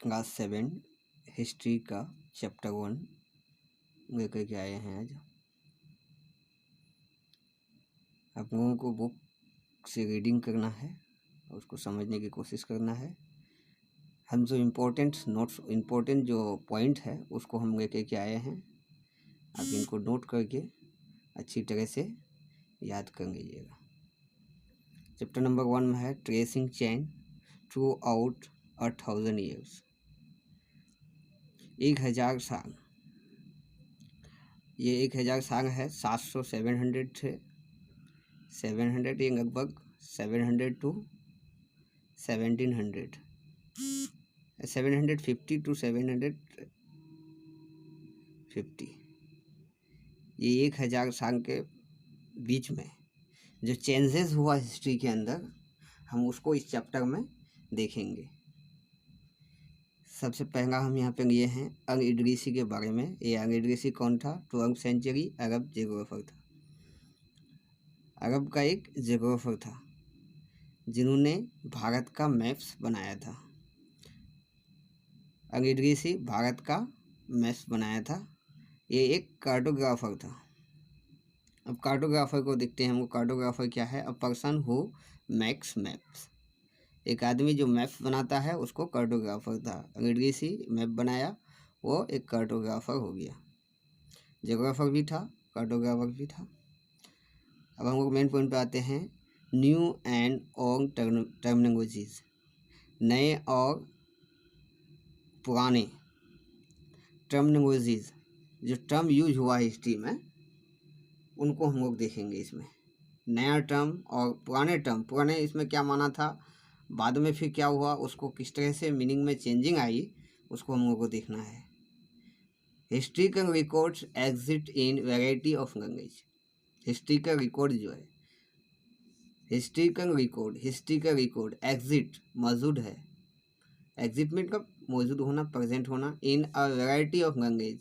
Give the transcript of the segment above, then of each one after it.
Class 7 history का chapter 1 लेकर के आए हैं। आज आप लोगों को बुक से रीडिंग करना है और उसको समझने की कोशिश करना है। हम जो इम्पोर्टेंट जो पॉइंट है उसको हम लेकर के आए हैं। आप इनको नोट करके अच्छी तरह से याद कर लीजिएगा। चैप्टर नंबर 1 में है tracing chain through out 1000 years, 1000 साल। ये 1000 साल है। 700 700 थे, 700 ये लगभग 700 to 1700, 750 to 750, ये 1000 साल के बीच में जो चेंजेस हुआ हिस्ट्री के अंदर, हम उसको इस चैप्टर में देखेंगे। सबसे पहला हम यहाँ पे लिए हैं अल इदरीसी के बारे में। ये अल इदरीसी कौन था? 12वीं सेंचुरी अरब जियोग्राफर था। अरब का एक जियोग्राफर था जिन्होंने भारत का मैप्स बनाया था। अल इदरीसी भारत का मैप्स बनाया था। ये एक कार्टोग्राफर था। अब कार्टोग्राफर को देखते हैं हमको। कार्टोग्राफर क्या है? A person who makes maps. एक आदमी जो मैप्स बनाता है उसको कार्टोग्राफर था। अल इदरीसी मैप बनाया, वो एक कार्टोग्राफर हो गया। जियोग्राफर भी था, कार्टोग्राफर भी था। अब हम लोग मेन पॉइंट पे आते हैं। न्यू एंड ओल्ड टर्मिनोलॉजीज, नए और पुराने टर्मिनोलॉजीज, जो टर्म यूज हुआ हिस्ट्री में, उनको हम लोग देखेंगे इसमें। नया टर्म और पुराने टर्म। पुराने इसमें क्या माना था, बाद में फिर क्या हुआ, उसको किस तरह से मीनिंग में चेंजिंग आई, उसको हम लोग को देखना है। Historical records exist in variety of language. Historical record जो है, हिस्ट्रिकल रिकॉर्ड एग्जिट मौजूद है। एग्जिट मतलब मौजूद होना, प्रेजेंट होना। In a variety of language,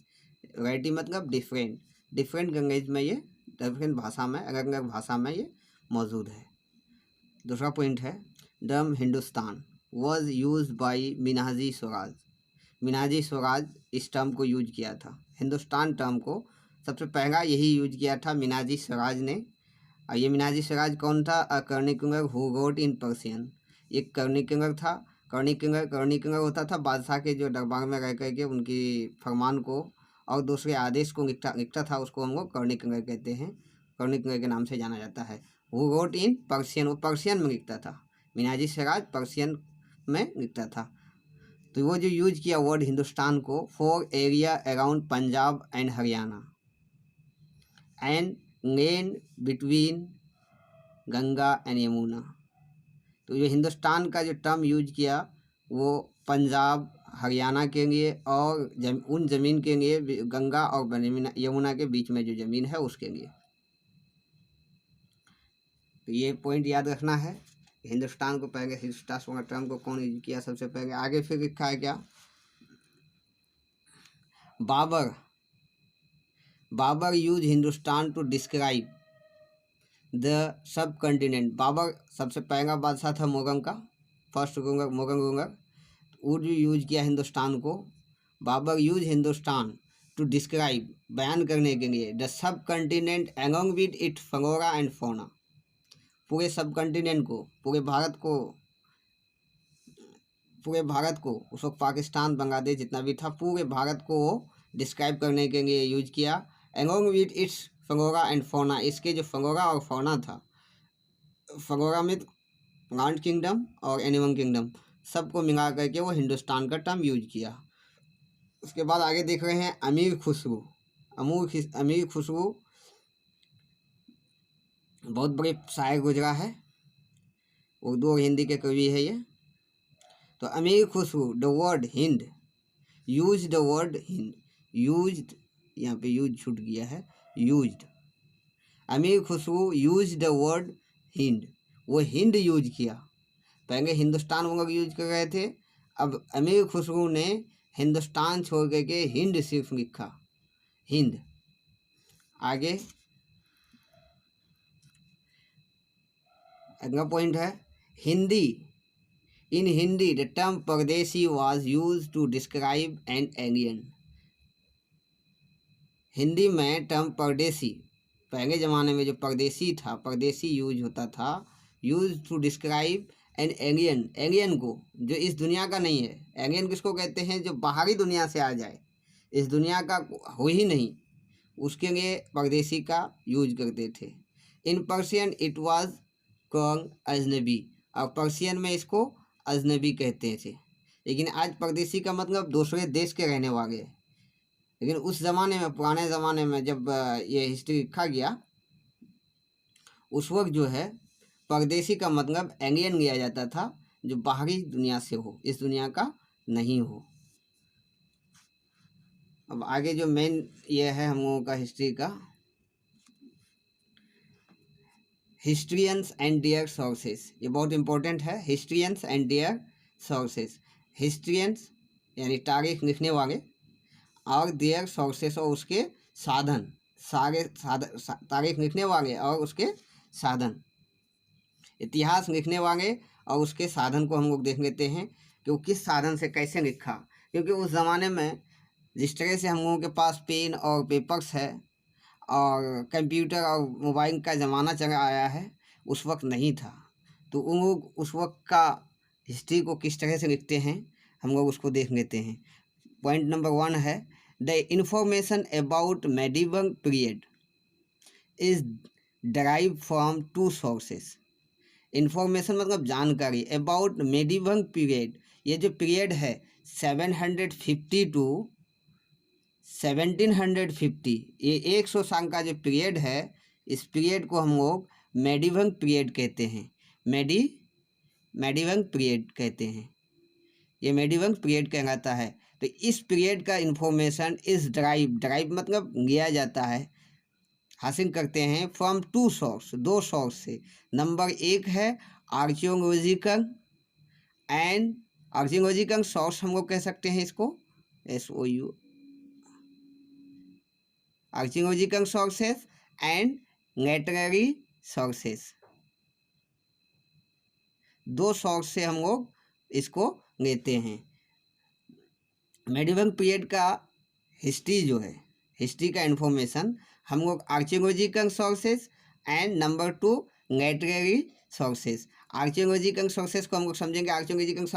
variety मतलब डिफरेंट लैंग्वेज में, ये डिफरेंट भाषा में, अलग अलग भाषा में ये मौजूद है। दूसरा पॉइंट है term Hindustan was use by Minhaji Siraj. Minhaji Siraj इस टर्म को यूज किया था। हिंदुस्तान टर्म को सबसे पहला यही यूज किया था मिन्हाजी स्वराज ने। और ये मिन्हाजी स्वराज कौन था? अ कर्णिकुंगर हु रोट इन पर्शियन। एक कर्णिकुंगर था। कर्णिकुंगर होता था बादशाह के जो दरबार में रह करके उनकी फरमान को और दूसरे आदेश को लिखता था, उसको हम लोग कर्णिकुंगर कहते हैं। कर्णिकुंगर के नाम से जाना जाता है। हु रोट इन पर्शियन, वो पर्शियन में लिखता था। मिन्हाजी स्वराज पर्शियन में लिखता था। तो वो जो यूज किया वर्ड हिंदुस्तान को for area around Punjab and Haryana and land between Ganga and Yamuna. तो ये हिंदुस्तान का जो टर्म यूज किया वो पंजाब हरियाणा के लिए और उन ज़मीन के लिए, गंगा और यमुना के बीच में जो ज़मीन है उसके लिए। तो ये पॉइंट याद रखना है। हिंदुस्तान को पहले, हिंदुस्तान टर्म को कौन यूज किया सबसे पहले? आगे फिर लिखा है क्या? Babar use Hindustan to describe the subcontinent. Babar सबसे पहला बादशाह था मुगल का, फर्स्ट मुगल रूलर। वो जो यूज किया हिंदुस्तान को, Babar use Hindustan to describe, बयान करने के लिए, the subcontinent along with it flora and fauna. पूरे सब कंटिनेंट को, पूरे भारत को उस वक्त पाकिस्तान बांग्लादेश जितना भी था, पूरे भारत को डिस्क्राइब करने के लिए यूज किया। Along with its flora and fauna, इसके जो फ्लोरा और फौना था, फ्लोरा में प्लांट किंगडम और एनिमल किंगडम, सबको मिला करके वो हिंदुस्तान का टर्म यूज किया। उसके बाद आगे देख रहे हैं अमीर खुसरो। अमीर खुसरो बहुत बड़े शायर गुजरा है, उर्दू और हिंदी के कवि है ये। तो अमीर Khusro the word Hind, use the word Hind, used, यहाँ पे यूज छूट गया है, यूज्ड। अमीर Khusro use the word Hind, वो हिंद यूज किया। पहले हिंदुस्तान वो लोग यूज कर रहे थे, अब अमीर खुसरो ने हिंदुस्तान छोड़ करके हिंद सिर्फ लिखा, हिंद। आगे अगला पॉइंट है Hindi In Hindi, the term Pardesi was used to describe an alien. Hindi में टर्म परदेसी, पहले ज़माने में जो परदेसी था, परदेसी यूज होता था, use to describe an alien, alien को जो इस दुनिया का नहीं है। एलियन किसको कहते हैं? जो बाहरी दुनिया से आ जाए, इस दुनिया का हो ही नहीं, उसके लिए परदेसी का यूज करते थे। In Persian it was called अजनबी, और पर्शियन में इसको अजनबी कहते थे। लेकिन आज परदेसी का मतलब दूसरे देश के रहने वाले। लेकिन उस ज़माने में, पुराने ज़माने में जब ये हिस्ट्री लिखा गया, उस वक्त जो है परदेसी का मतलब एलियन लिया जाता था, जो बाहरी दुनिया से हो, इस दुनिया का नहीं हो। अब आगे जो मेन ये है हम लोगों का हिस्ट्री का, हिस्ट्रियंस एंड देयर सोर्सेस, ये बहुत इंपॉर्टेंट है। हिस्ट्रियंस एंड देयर सोर्सेस, हिस्ट्रियंस यानी तारीख लिखने वाले, और देयर सोर्सेस और उसके साधन, सारे तारीख लिखने वाले और उसके साधन, इतिहास लिखने वाले और उसके साधन को हम लोग देख लेते हैं कि वो किस साधन से कैसे लिखा। क्योंकि उस ज़माने में जिस तरह से हम लोगों के पास पेन और पेपर्स है और कंप्यूटर और मोबाइल का ज़माना चला आया है, उस वक्त नहीं था। तो उन लोग उस वक्त का हिस्ट्री को किस तरह से लिखते हैं, हम लोग उसको देख लेते हैं। पॉइंट नंबर 1 है, the information about medieval period is derive from 2 sources. Information मतलब जानकारी, अबाउट मेडिवल पीरियड, ये जो पीरियड है 750 टू 1750, ये 100 साल का जो पीरियड है, इस पीरियड को हम लोग मेडिवल पीरियड कहते हैं। मेडिवल पीरियड कहते हैं, ये मेडिवल पीरियड कहलाता है। तो इस पीरियड का इंफॉर्मेशन इस ड्राइव मतलब लिया जाता है, हासिल करते हैं फ्रॉम 2 सोर्स, 2 सोर्स से। नंबर 1 है आर्कियोलॉजिकल एंड, आर्कियोलॉजिकल सोर्स हम लोग कह सकते हैं इसको, SOU, archaeological sources and literary sources, 2 source से हम लोग इसको लेते हैं। मेडिवल पीरियड का हिस्ट्री जो है, हिस्ट्री का इंफॉर्मेशन हम लोग archaeological sources and number 2 literary sources. Archaeological sources को हम लोग समझेंगे, आर्कियोलॉजिकल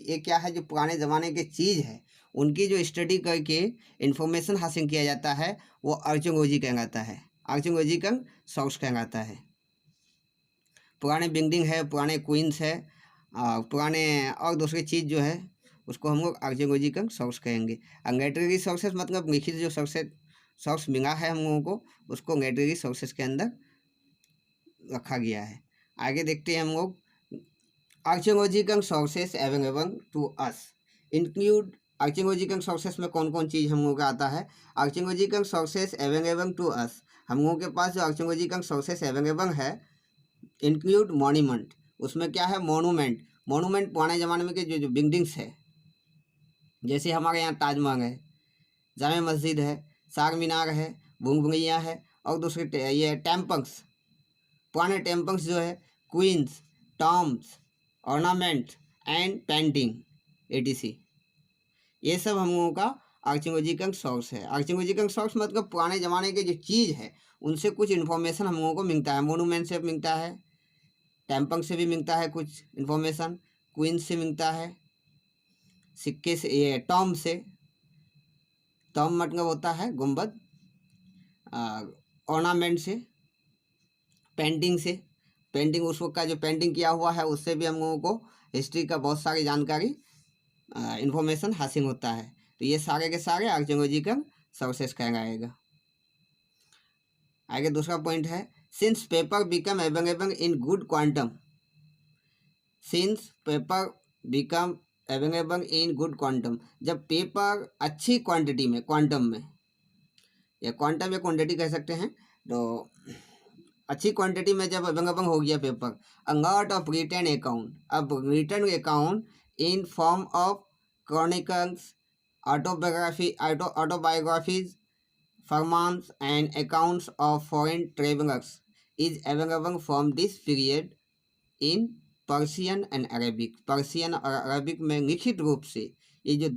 ये क्या है, जो पुराने ज़माने के चीज़ है उनकी जो स्टडी करके इंफॉर्मेशन हासिल किया जाता है, वो आर्कियोलॉजी कहलाता है, आर्कियोलॉजिकल सोर्स कहलाता है। पुराने बिल्डिंग है, पुराने क्वींस है, पुराने और दूसरी चीज़ जो है, उसको हम लोग आर्कियोलॉजिकल सोर्स कहेंगे। और लिटरेरी सोर्सेस मतलब लिखित जो सोर्स मिला है हम लोगों को, उसको लिटरेरी सोर्सेस के अंदर रखा गया है। आगे देखते हैं हम लोग, archaeological sources available to us include, archaeological sources में कौन कौन चीज़ हम लोगों का आता है। Archaeological sources available to us, हम लोगों के पास जो आर्कियोलॉजिकल सोर्सेस अवेलेबल है, इंक्लूड मॉन्यूमेंट, उसमें क्या है, मोनूमेंट। मोनूमेंट पुराने ज़माने में के जो बिल्डिंग्स है, जैसे हमारे यहाँ ताजमहल है, जामे मस्जिद है, चार मीनार है, भूल-भुलैया है, और दूसरे ये टेम्पल्स, पुराने टेम्पल्स जो है, queens, tombs, ornament and painting etc, ये सब हम लोगों का आर्कियोलॉजिकल सोर्स है। आर्कियोलॉजिकल सोर्स मतलब पुराने ज़माने के जो चीज़ है उनसे कुछ इन्फॉर्मेशन हम लोगों को मिलता है। मोनूमेंट से मिलता है, टेम्पल से भी मिलता है कुछ इन्फॉर्मेशन, क्वीन से मिलता है, सिक्के से, ये टॉम्ब से, टॉम्ब मतलब होता है गुंबद, ऑर्नामेंट से, पेंटिंग से, पेंटिंग उस वक्त का जो पेंटिंग किया हुआ है उससे भी हम लोगों को हिस्ट्री का बहुत सारी जानकारी, इन्फॉर्मेशन हासिल होता है। तो ये सारे के सारे आर्कियोलॉजिकल सोर्सेस कहलाएगा। आगे दूसरा पॉइंट है, since paper become available in good quantum, since paper become available in good quantum, जब पेपर अच्छी क्वांटिटी में, क्वांटम में, या क्वांटम या क्वांटिटी कह सकते हैं, तो अच्छी क्वांटिटी में जब अवेलेबल हो गया paper, a lot of return account, अब return account in form of chronicles, autobiographies, farmans and accounts of foreign travellers is available from this period in Persian and Arabic, Persian और अरेबिक में लिखित रूप से ये जो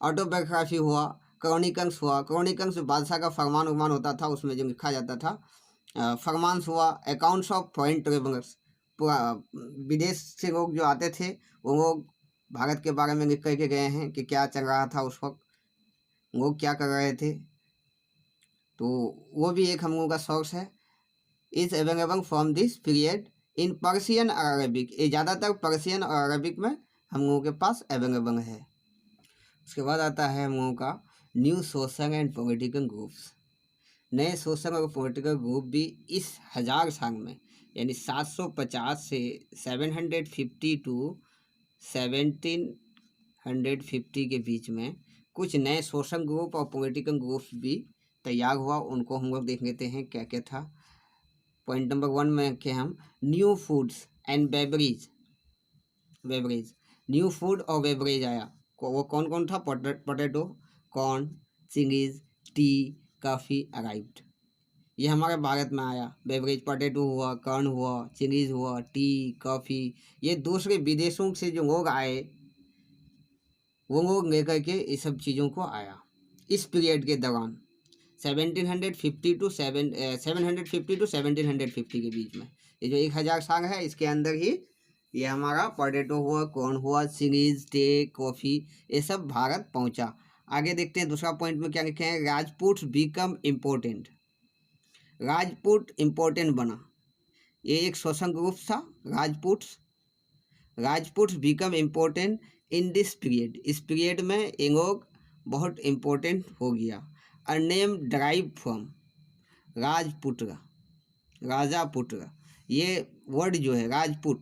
ऑटोबायोग्राफी हुआ, क्रॉनिकल्स हुआ, क्रॉनिकल्स बादशाह का फरमान उरमान होता था, उसमें जो लिखा जाता था, फरमान्स हुआ, अकाउंट्स ऑफ फॉरेन ट्रेवलर्स, विदेश से लोग जो आते थे वो लोग भारत के बारे में लिख करके गए हैं कि क्या चल रहा था उस वक्त, लोग क्या कर रहे थे, तो वो भी एक हम लोगों का सोर्स है। Is available from this period in Persian और अरबिक, ये ज़्यादातर पर्शियन और अरबिक में हम लोगों के पास अवेलेबल है। उसके बाद आता है हम लोगों का new social and political groups. नए सोशल और पॉलिटिकल ग्रुप भी इस 1000 साल में, यानी 750 से 750 टू 1750 के बीच में कुछ नए सोशल ग्रुप और पॉलिटिकल ग्रुप्स भी तैयार हुआ। उनको हम लोग देख लेते हैं क्या क्या था। पॉइंट नंबर 1 में रखे हम new foods and beverage. New food और बेवरेज आया, वो कौन कौन था? पोटैटो, कॉर्न, चिंगीज, टी, कॉफ़ी अराइव्ड। ये हमारे भारत में आया। बेवरेज पोटैटो हुआ, कॉर्न हुआ, चिंगीज हुआ, टी, कॉफ़ी। ये दूसरे विदेशों से जो लोग आए वो लोग लेकर के इस सब चीज़ों को आया इस पीरियड के दौरान, 1750 टू 1750 के बीच में। ये जो 1000 साल है इसके अंदर ही ये हमारा पोटैटो हुआ, कॉर्न हुआ, सीरीज, टे, कॉफ़ी, ये सब भारत पहुंचा। आगे देखते हैं दूसरा पॉइंट में क्या लिखे हैं, Rajput become important. Rajput important बना, ये एक सोशल ग्रुप था। Rajput become important in this period, इस पीरियड में ये लोग बहुत इम्पोर्टेंट हो गया। अ नेम ड्राइव फ्रॉम राजपुत्र, राजापुत्र। ये वर्ड जो है राजपुत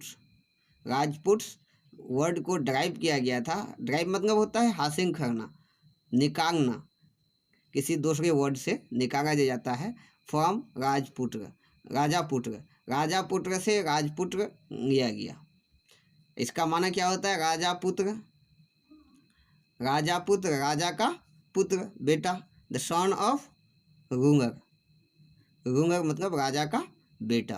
वर्ड को ड्राइव किया गया था। ड्राइव मतलब होता है हासिल करना, निकालना, किसी दूसरे वर्ड से निकाला जाता है। फ्रॉम राजपुत्र, राजापुत्र से राजपुत्र लिया गया। इसका माना क्या होता है? राजापुत्र, राजा का पुत्र, बेटा। द सन ऑफ रूंगर, रूंगर मतलब राजा का बेटा,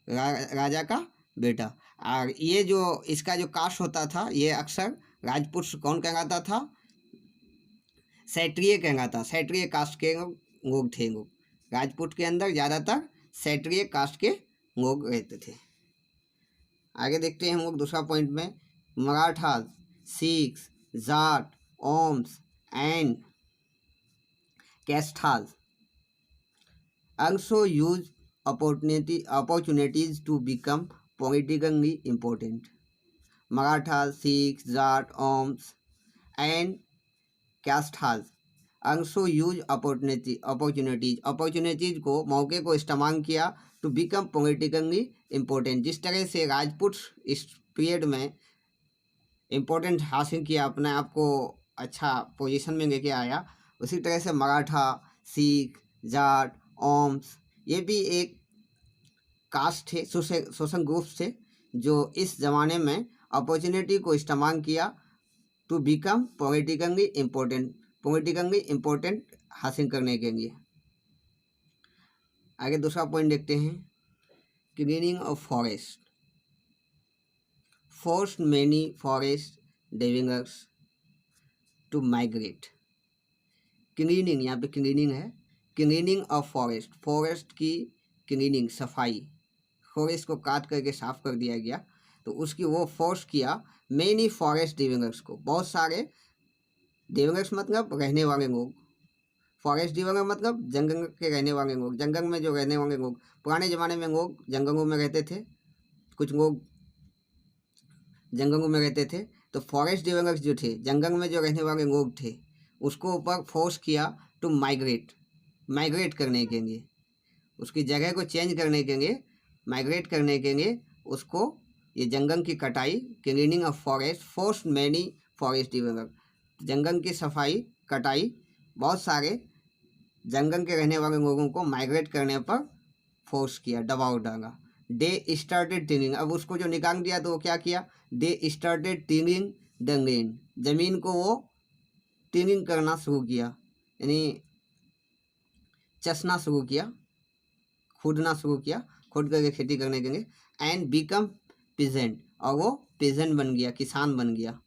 राजा का बेटा। और ये जो इसका जो कास्ट होता था, ये अक्सर राजपूत कौन कहलाता था? क्षत्रिय कहलाता। क्षत्रिय कास्ट के लोग थे। लोग राजपूत के अंदर ज़्यादातर क्षत्रिय कास्ट के लोग रहते थे। आगे देखते हैं हम लोग दूसरा पॉइंट में, Marathas, Sikhs, Jats, Ahoms and Kayasthas also use opportunities to become politically important. Marathas, Sikhs, Jat, Oms and Castas also use opportunities को, मौके को इस्तेमाल किया to become politically important। जिस तरह से राजपूत इस पीरियड में इम्पोर्टेंट हासिल किया, अपने आप को अच्छा पोजीशन में लेके आया, उसी तरह से मराठा, सिख, जाट, ओम्स, ये भी एक कास्ट थे, सोशल ग्रुप्स थे जो इस ज़माने में अपॉर्चुनिटी को इस्तेमाल किया टू बिकम पॉलिटिकली इम्पोर्टेंट हासिल करने के लिए। आगे दूसरा पॉइंट देखते हैं, cleaning of forest, forced many forest dwellers to migrate. Cleaning, यहाँ पे क्लीनिंग है, क्लीनिंग ऑफ फॉरेस्ट, फॉरेस्ट की क्लीनिंग, सफाई, फॉरेस्ट को काट करके साफ कर दिया गया, तो उसकी वो फोर्स किया मैनी फॉरेस्ट डिविंगर्स को, बहुत सारे डिविंगर्स मतलब रहने वाले लोग, फॉरेस्ट डिविंगर मतलब जंगल के रहने वाले लोग, जंगल में जो रहने वाले लोग। पुराने ज़माने में लोग जंगलों में रहते थे, कुछ लोग जंगलों में रहते थे, तो फॉरेस्ट डिविंगर्स जो थे, जंगल में जो रहने वाले लोग थे, उसको ऊपर फोर्स किया टू माइग्रेट करने के लिए, उसकी जगह को चेंज करने के लिए, माइग्रेट करने के लिए उसको ये जंगल की कटाई, cleaning of forest, force many forest डिविंगर, जंगल की सफाई, कटाई, बहुत सारे जंगल के रहने वाले लोगों को माइग्रेट करने पर फोर्स किया, दबाव डाला। दे स्टार्टेड टिलिंग, अब उसको जो निकाल दिया तो वो क्या किया? They started tilling the land, जमीन को वो टिलिंग करना शुरू किया, यानी चसना शुरू किया, खोद करके खेती करने के लिए, एंड बिकम पीजेंट, और वो पीजेंट बन गया, किसान बन गया,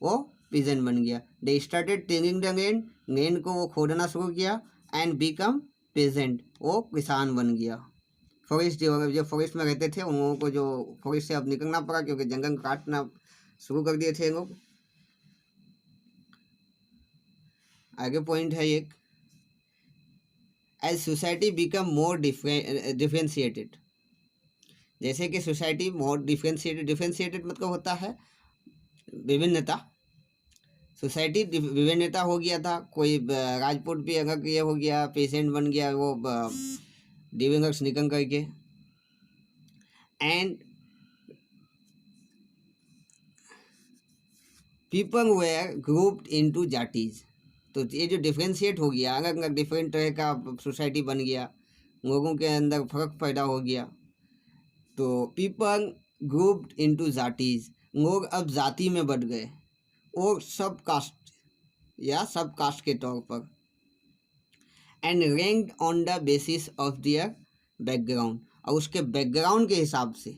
वो पीजेंट बन गया। They started tilling the land, land को वो खोदना शुरू किया, एंड बिकम पीजेंट, वो किसान बन गया। फॉरेस्ट जो फॉरेस्ट में रहते थे उन लोगों को जो फॉरेस्ट से अब निकलना पड़ा क्योंकि जंगल काटना शुरू कर दिए थे लोग। आगे पॉइंट है एक, as society become more differentiated, जैसे कि सोसाइटी मोर डिफ्रेंशिएटेड मतलब होता है विभिन्नता, सोसाइटी विभिन्नता हो गया था, कोई राजपूत भी अगर ये हो गया पेशेंट बन गया वो दिव्यांगस निकल करके, and people were grouped into jatis, तो ये जो डिफ्रेंशिएट हो गया, अलग अलग डिफरेंट तरह का सोसाइटी बन गया, लोगों के अंदर फर्क पैदा हो गया, तो पीपल ग्रुप्ड इनटू जाटीज, लोग अब जाति में बढ़ गए, और सब कास्ट या सब कास्ट के तौर पर, and ranked on the basis of their background, और उसके बैकग्राउंड के हिसाब से,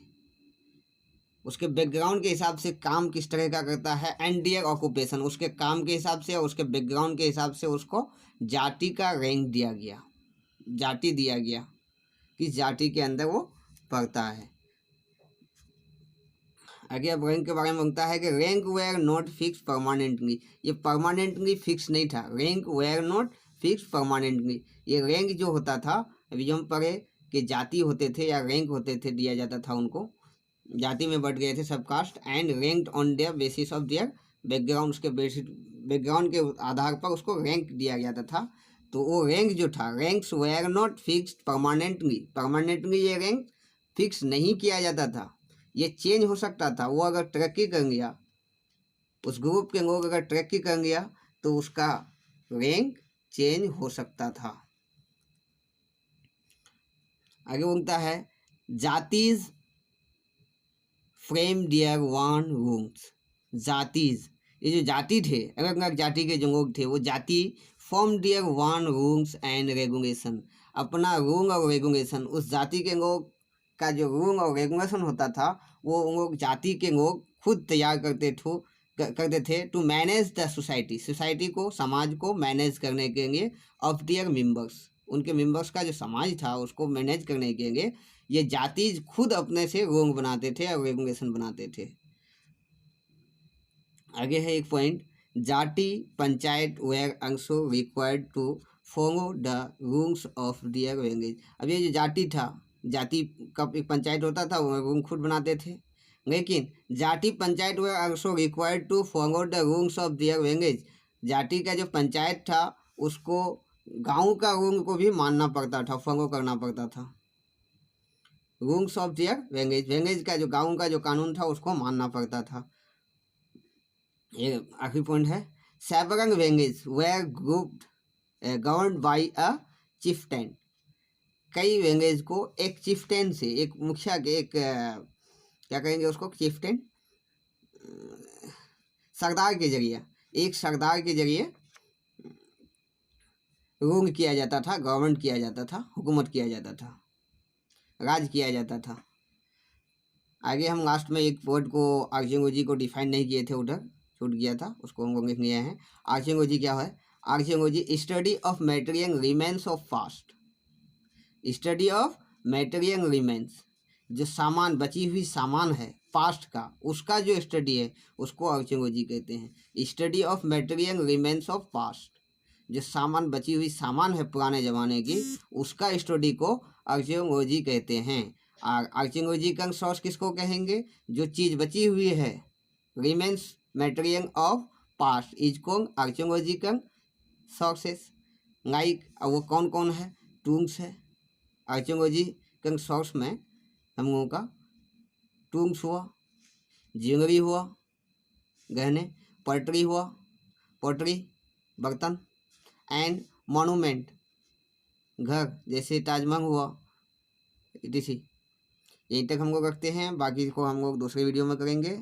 उसके बैकग्राउंड के हिसाब से काम किस तरह का करता है, एंड देयर ऑक्यूपेशन, उसके काम के हिसाब से और उसके बैकग्राउंड के हिसाब से उसको जाति का रैंक दिया गया, जाति दिया गया, किस जाति के अंदर वो पड़ता है। आगे अब रैंक के बारे में बोलता है कि rank were not fix permanently, ये परमानेंटली फिक्स नहीं था, rank were not fix permanently, ये रैंक जो होता था अभी जो हम पढ़े कि जाति होते थे या रैंक होते थे, दिया जाता था उनको, जाति में बढ़ गए थे subcaste, and ranked on their basis of their background, उसके बैकग्राउंड के आधार पर उसको रैंक दिया जाता था। तो वो रैंक जो था, ranks were not fixed permanently ये रैंक फिक्स नहीं किया जाता था, ये चेंज हो सकता था। वो अगर तरक्की कर गया, उस ग्रुप के लोग अगर तरक्की कर गया तो उसका रैंक चेंज हो सकता था। आगे बोलता है जातीज फ्रेम डियर वन रूम्स, जातीज, ये जो जाति थे, अलग अलग जाति के जो लोग थे, वो जाति form their own rules and regulation, अपना रूल और रेगुलेशन, उस जाति के लोग का जो रूल और रेगुलेशन होता था वो लोग जाति के लोग खुद तैयार करते थे टू मैनेज द सोसाइटी को, समाज को मैनेज करने के लिए, ऑफ देयर मेंबर्स, उनके मेंबर्स का जो समाज था उसको मैनेज करने के लिए ये जाति खुद अपने से रूल बनाते थे और रेगुलेशन बनाते थे। आगे है एक पॉइंट, जाति panchayat were also required to follow the rules of their language. अब ये जो जाति था, जाति का एक पंचायत होता था, वो रूल खुद बनाते थे, लेकिन जाति panchayat were also required to follow the rules of their language, जाति का जो पंचायत था उसको गांव का रूल को भी मानना पड़ता था, फॉलो करना पड़ता था, रूल्स ऑफ देयर लैंग्वेज का जो गांव का जो कानून था उसको मानना पड़ता था। ये आखिरी पॉइंट है, several language were grouped governed by a chieftain, कई लैंग्वेज को एक चिफ्टेन से, एक मुखिया के, एक क्या कहेंगे उसको, चिफ्टेन, सरदार के जरिए, एक सरदार के जरिए रूल किया जाता था, गवर्नमेंट किया जाता था, हुकूमत किया जाता था, राज किया जाता था। आगे हम लास्ट में एक वर्ड को आर्कियोलॉजी को डिफाइन नहीं किए थे, उधर छूट गया था, उसको हम लोग लिख लिए हैं। आर्कियोलॉजी क्या है? Archaeology study of material remains of past, study of material remains, जो सामान, बची हुई सामान है पास्ट का, उसका जो स्टडी है उसको आर्कियोलॉजी कहते हैं। Study of material remains of past, जो सामान, बची हुई सामान है पुराने ज़माने की, उसका स्टडी को आर्कियोलॉजी कहते हैं। आर्कियोलॉजिकल सोर्स किसको कहेंगे? जो चीज़ बची हुई है, remains material of past is called archaeological sources. Like वो कौन कौन है? टूम्स है, आर्कियोलॉजिकल सोर्स में हम लोगों का टूम्स हुआ, ज्वेलरी हुआ, गहने, पोट्री हुआ, पोट्री बर्तन, एंड मॉन्यूमेंट, घर जैसे ताजमहल हुआ, इसी। यहीं तक हम लोग रखते हैं, बाकी को हम लोग दूसरे वीडियो में करेंगे।